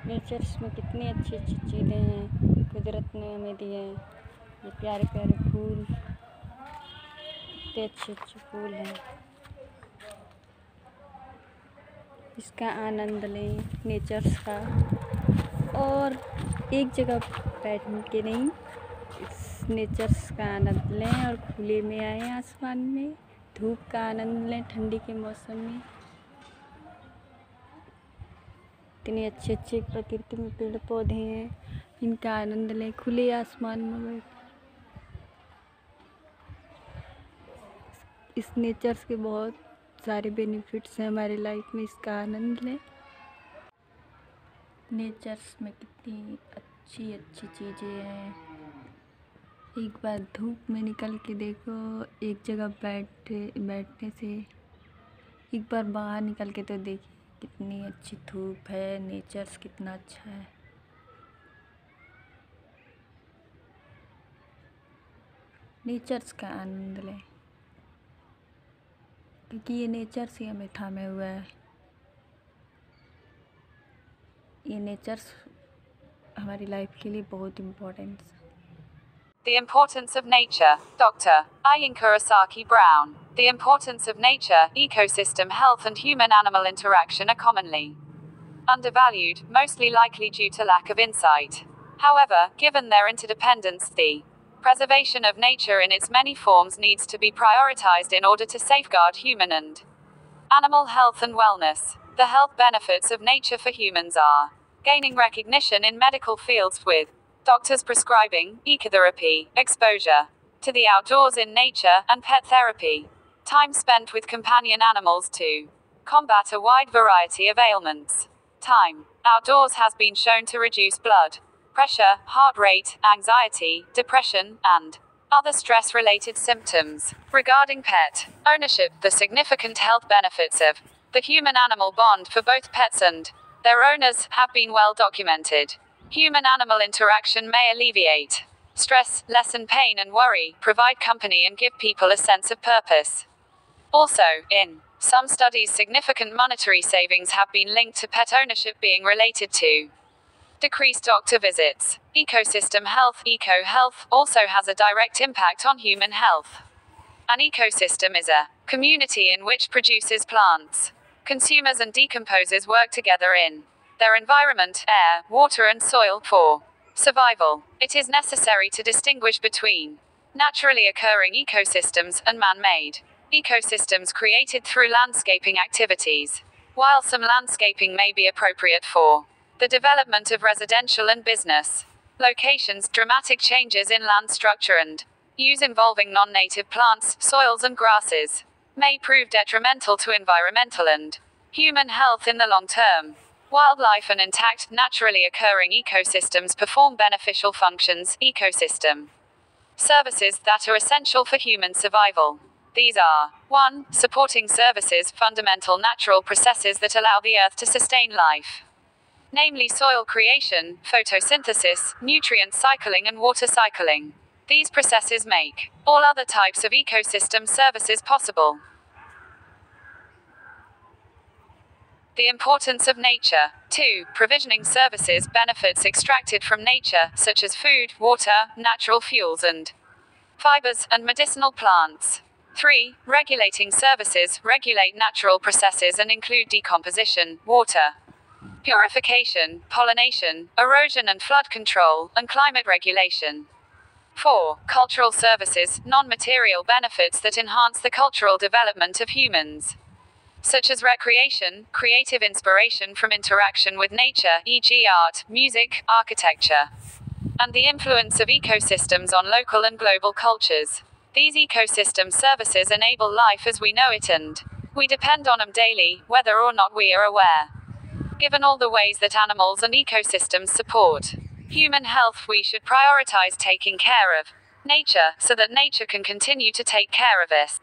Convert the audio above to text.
Natures में कितनी अच्छी अच्छी चीज़ें हैं कुदरत ने हमें दी हैं। ये प्यारे प्यारे फूल, कितने अच्छे अच्छे फूल हैं। इसका आनंद लें नेचर्स का, और एक जगह बैठ के नहीं, इस नेचर्स का आनंद लें और खुले में आए आसमान में, धूप का आनंद लें ठंडी के मौसम में। इतने अच्छे अच्छे प्रकृति में पेड़ पौधे हैं, इनका आनंद लें खुले आसमान में बैठ। इस नेचर्स के बहुत सारे बेनिफिट्स हैं हमारी लाइफ में, इसका आनंद लें। नेचर्स में कितनी अच्छी अच्छी चीज़ें हैं। एक बार धूप में निकल के देखो, एक जगह बैठने से एक बार बाहर निकल के तो देखिए कितनी अच्छी धूप है, नेचर्स कितना अच्छा है। नेचर्स का आनंद लें, क्योंकि ये नेचर्स ही हमें थामे हुआ है। ये नेचर्स हमारी लाइफ के लिए बहुत इम्पोर्टेंट है। The importance of nature, Dr. Ian Kurosaki Brown. The importance of nature, ecosystem health and human-animal interaction are commonly undervalued, mostly likely due to lack of insight. However, given their interdependence, the preservation of nature in its many forms needs to be prioritized in order to safeguard human and animal health and wellness. The health benefits of nature for humans are gaining recognition in medical fields with doctors prescribing ecotherapy, exposure to the outdoors in nature, and pet therapy. Time spent with companion animals to combat a wide variety of ailments. Time outdoors has been shown to reduce blood pressure, heart rate, anxiety, depression, and other stress-related symptoms. Regarding pet ownership, the significant health benefits of the human-animal bond for both pets and their owners have been well documented. Human-animal interaction may alleviate stress, lessen pain and worry, provide company and give people a sense of purpose. Also, in some studies, significant monetary savings have been linked to pet ownership being related to decreased doctor visits. Ecosystem health, eco-health, also has a direct impact on human health. An ecosystem is a community in which produces plants, consumers and decomposes work together in their environment, air, water and soil for survival. It is necessary to distinguish between naturally occurring ecosystems and man-made ecosystems created through landscaping activities. While some landscaping may be appropriate for the development of residential and business locations, dramatic changes in land structure and use involving non-native plants, soils and grasses may prove detrimental to environmental and human health in the long term. Wildlife and intact, naturally occurring ecosystems perform beneficial functions, ecosystem services that are essential for human survival. These are 1. Supporting services, fundamental natural processes that allow the earth to sustain life, namely soil creation, photosynthesis, nutrient cycling and water cycling. These processes make all other types of ecosystem services possible. The importance of nature. 2. Provisioning services, benefits extracted from nature, such as food, water, natural fuels and fibers, and medicinal plants. 3. Regulating services, regulate natural processes and include decomposition, water purification, pollination, erosion and flood control, and climate regulation. 4. Cultural services, non-material benefits that enhance the cultural development of humans, such as recreation, creative inspiration from interaction with nature, e.g. art, music, architecture, and the influence of ecosystems on local and global cultures. These ecosystem services enable life as we know it and we depend on them daily, whether or not we are aware. Given all the ways that animals and ecosystems support human health, we should prioritize taking care of nature so that nature can continue to take care of us.